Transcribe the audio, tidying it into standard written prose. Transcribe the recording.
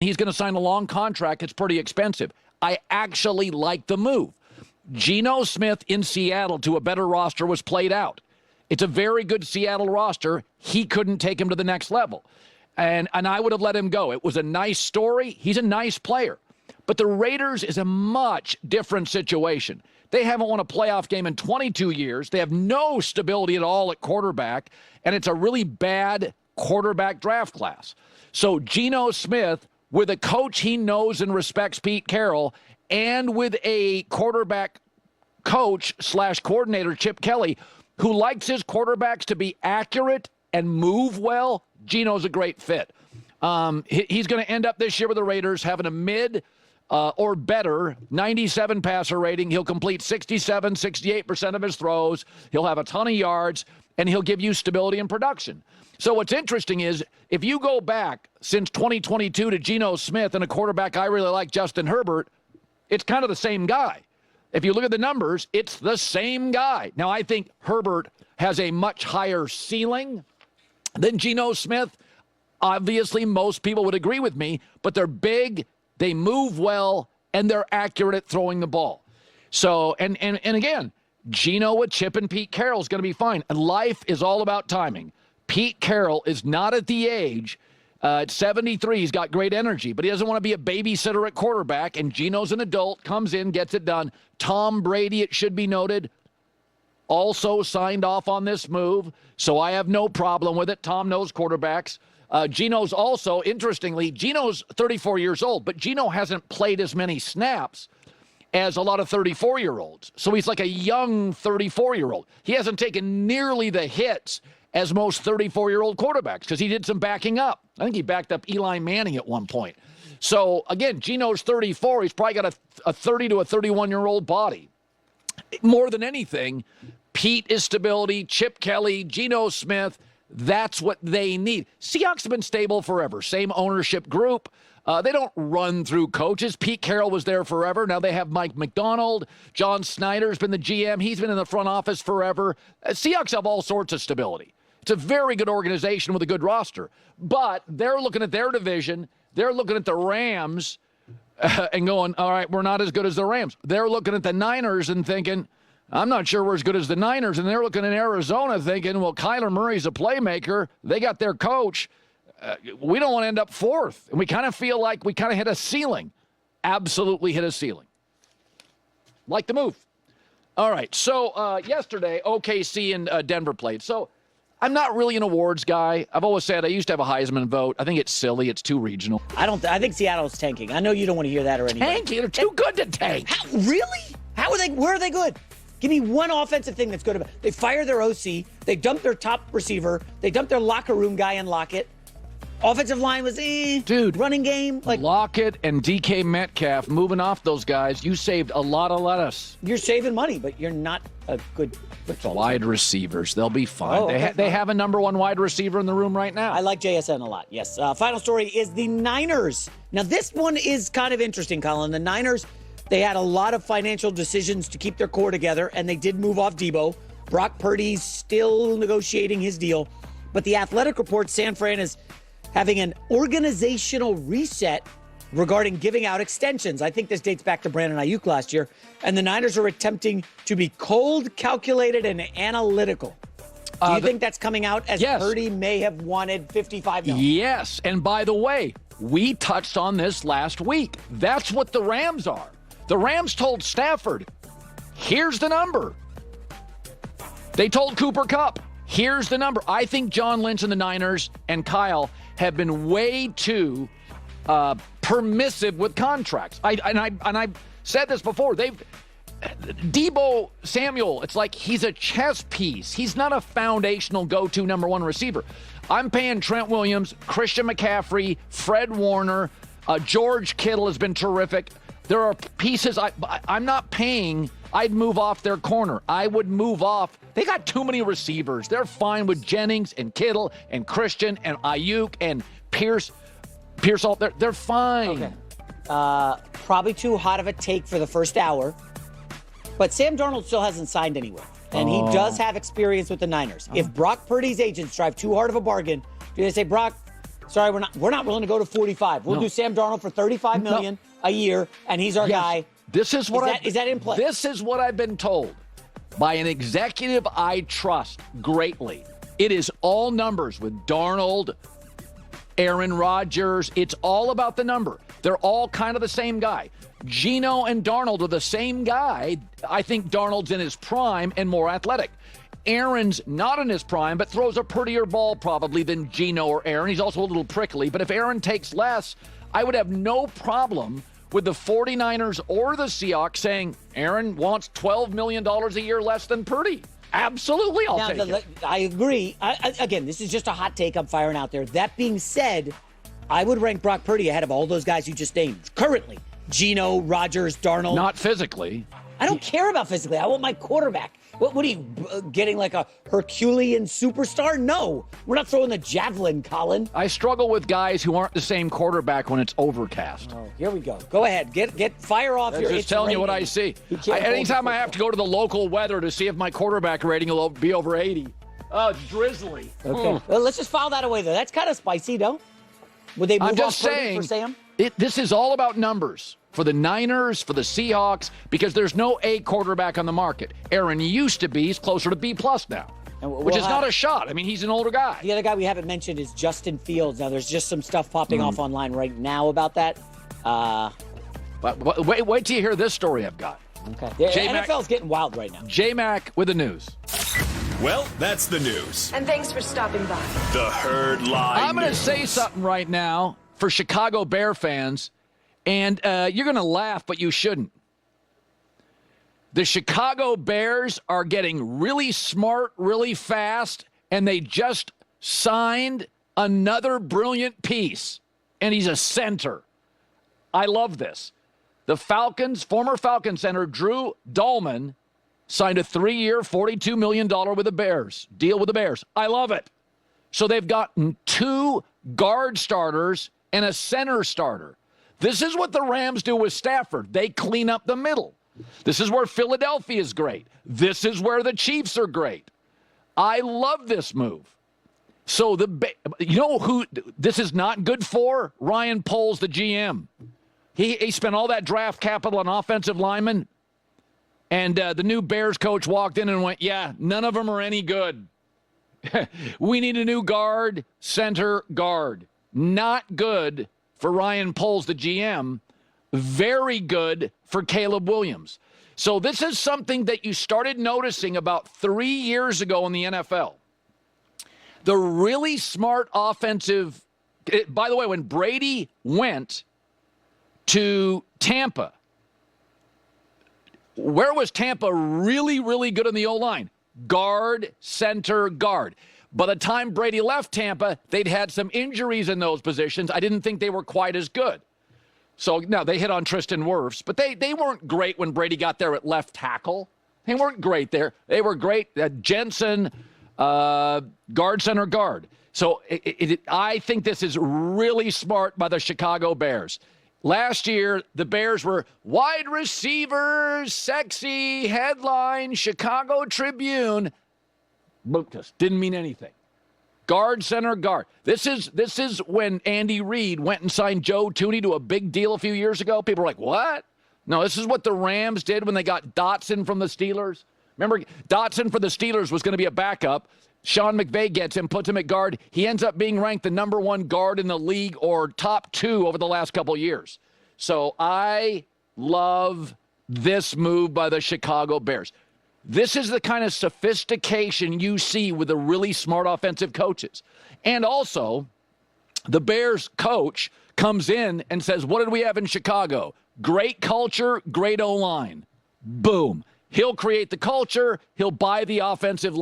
He's going to sign a long contract. It's pretty expensive. I actually like the move. Geno Smith in Seattle to a better roster was played out. It's a very good Seattle roster. He couldn't take him to the next level. And I would have let him go. It was a nice story. He's a nice player. But the Raiders is a much different situation. They haven't won a playoff game in 22 years. They have no stability at all at quarterback, and it's a really bad quarterback draft class. So Geno Smith, with a coach he knows and respects, Pete Carroll, and with a quarterback coach / coordinator, Chip Kelly, who likes his quarterbacks to be accurate and move well, Geno's a great fit. He's going to end up this year with the Raiders having a mid or better 97 passer rating. He'll complete 67, 68% of his throws. He'll have a ton of yards, and he'll give you stability and production. So what's interesting is if you go back since 2022 to Geno Smith and a quarterback I really like, Justin Herbert, it's kind of the same guy. If you look at the numbers, it's the same guy. Now, I think Herbert has a much higher ceiling than Geno Smith. Obviously, most people would agree with me, but they're big, they move well, and they're accurate at throwing the ball. So, and again, Geno with Chip and Pete Carroll is going to be fine. And life is all about timing. Pete Carroll is not at the age. At 73, he's got great energy, but he doesn't want to be a babysitter at quarterback, and Geno's an adult, comes in, gets it done. Tom Brady, it should be noted, also signed off on this move, so I have no problem with it. Tom knows quarterbacks. Geno's also, interestingly, Geno's 34 years old, but Geno hasn't played as many snaps as a lot of 34-year-olds. So he's like a young 34-year-old. He hasn't taken nearly the hits as most 34-year-old quarterbacks because he did some backing up. I think he backed up Eli Manning at one point. So, again, Geno's 34. He's probably got a 30 to a 31-year-old body. More than anything, Pete is stability, Chip Kelly, Geno Smith, that's what they need. Seahawks have been stable forever. Same ownership group. They don't run through coaches. Pete Carroll was there forever. Now they have Mike McDonald. John Snyder's been the GM. He's been in the front office forever. Seahawks have all sorts of stability. It's a very good organization with a good roster. But they're looking at their division. They're looking at the Rams and going, all right, we're not as good as the Rams. They're looking at the Niners and thinking, I'm not sure we're as good as the Niners. And they're looking at Arizona thinking, well, Kyler Murray's a playmaker. They got their coach. We don't want to end up fourth. And we kind of feel like we kind of hit a ceiling. Absolutely hit a ceiling. Like the move. All right, so yesterday, OKC and Denver played. So I'm not really an awards guy. I've always said I used to have a Heisman vote. I think it's silly. It's too regional. I think Seattle's tanking. I know you don't want to hear that or anything. Tanking? They're too good to tank. Really? How are they? Where are they good? Give me one offensive thing that's good about it. They fire their OC. They dumped their top receiver. They dumped their locker room guy in Lockett. Offensive line was Dude, running game. Like Lockett and DK Metcalf moving off those guys. You saved a lot of lettuce. You're saving money, but you're not a good football Wide team. Receivers. They'll be fine. Oh, They have a number one wide receiver in the room right now. I like JSN a lot, yes. Final story is the Niners. Now, this one is kind of interesting, Colin. The Niners, they had a lot of financial decisions to keep their core together, and they did move off Debo. Brock Purdy's still negotiating his deal. But the Athletic reports San Fran is having an organizational reset regarding giving out extensions. I think this dates back to Brandon Ayuk last year. And the Niners are attempting to be cold, calculated, and analytical. Do you think that's coming out as yes. Purdy may have wanted $55 million? Yes. And by the way, we touched on this last week. That's what the Rams are. The Rams told Stafford, here's the number. They told Cooper Kupp, here's the number. I think John Lynch and the Niners and Kyle have been way too permissive with contracts. I said this before. Debo Samuel, it's like he's a chess piece. He's not a foundational go-to number one receiver. I'm paying Trent Williams, Christian McCaffrey, Fred Warner, George Kittle has been terrific. There are pieces I'm not paying. I'd move off their corner. I would move off. They got too many receivers. They're fine with Jennings and Kittle and Christian and Ayuk and Pierce. They're fine. Okay. Probably too hot of a take for the first hour. But Sam Darnold still hasn't signed anywhere. And he does have experience with the Niners. If Brock Purdy's agents drive too hard of a bargain, do they say, Brock, Sorry, we're not willing to go to 45. We'll do Sam Darnold for $35 million a year, and he's our guy. This is what is that in play? This is what I've been told by an executive I trust greatly. It is all numbers with Darnold, Aaron Rodgers. It's all about the number. They're all kind of the same guy. Geno and Darnold are the same guy. I think Darnold's in his prime and more athletic. Aaron's not in his prime, but throws a prettier ball probably than Geno or Aaron. He's also a little prickly. But if Aaron takes less, I would have no problem with the 49ers or the Seahawks saying Aaron wants $12 million a year less than Purdy. Absolutely, I'll take it. I agree. Again, this is just a hot take I'm firing out there. That being said, I would rank Brock Purdy ahead of all those guys you just named. Currently, Geno, Rodgers, Darnold. Not physically. I don't care about physically. I want my quarterback. What are you, getting like a Herculean superstar? No, we're not throwing the javelin, Colin. I struggle with guys who aren't the same quarterback when it's overcast. Oh, here we go. Go ahead. Fire off your. Just telling you what I see. Anytime I have to go to the local weather to see if my quarterback rating will be over 80. Oh, it's drizzly. Okay. Well, let's just file that away, though. That's kind of spicy, though. Would they move off Purdy for Sam? This is all about numbers. For the Niners, for the Seahawks, because there's no A quarterback on the market. Aaron used to be. He's closer to B+ now, which is not a shot. I mean, he's an older guy. The other guy we haven't mentioned is Justin Fields. Now, there's just some stuff popping off online right now about that. But wait till you hear this story I've got. Okay. The NFL's getting wild right now. J-Mac with the news. Well, that's the news. And thanks for stopping by. The Herd Line I'm going to say something right now for Chicago Bear fans. And you're going to laugh, but you shouldn't. The Chicago Bears are getting really smart, really fast, and they just signed another brilliant piece, and he's a center. I love this. The Falcons, former Falcon center Drew Dahlman, signed a 3-year, $42 million with the Bears, deal with the Bears. I love it. So they've gotten 2 guard starters and a center starter. This is what the Rams do with Stafford. They clean up the middle. This is where Philadelphia is great. This is where the Chiefs are great. I love this move. So you know who this is not good for? Ryan Poles, the GM. He spent all that draft capital on offensive linemen, and the new Bears coach walked in and went, yeah, none of them are any good. We need a new guard, center, guard. Not good for Ryan Poles, the GM. Very good for Caleb Williams. So this is something that you started noticing about 3 years ago in the NFL. The really smart offensive, by the way, when Brady went to Tampa, where was Tampa really, really good in the O-line? Guard, center, guard. By the time Brady left Tampa, they'd had some injuries in those positions. I didn't think they were quite as good. So, now, they hit on Tristan Wirfs, but they weren't great when Brady got there at left tackle. They weren't great there. They were great at Jensen, guard, center, guard. So, I think this is really smart by the Chicago Bears. Last year, the Bears were wide receivers, sexy, headline, Chicago Tribune. Just didn't mean anything. Guard, center, guard. This is when Andy Reid went and signed Joe Tooney to a big deal a few years ago. People were like, what? No, this is what the Rams did when they got Dotson from the Steelers. Remember, Dotson for the Steelers was going to be a backup. Sean McVay gets him, puts him at guard. He ends up being ranked the #1 guard in the league or top 2 over the last couple years. So I love this move by the Chicago Bears. This is the kind of sophistication you see with the really smart offensive coaches. And also, the Bears coach comes in and says, what did we have in Chicago? Great culture, great O-line. Boom. He'll create the culture. He'll buy the offensive line.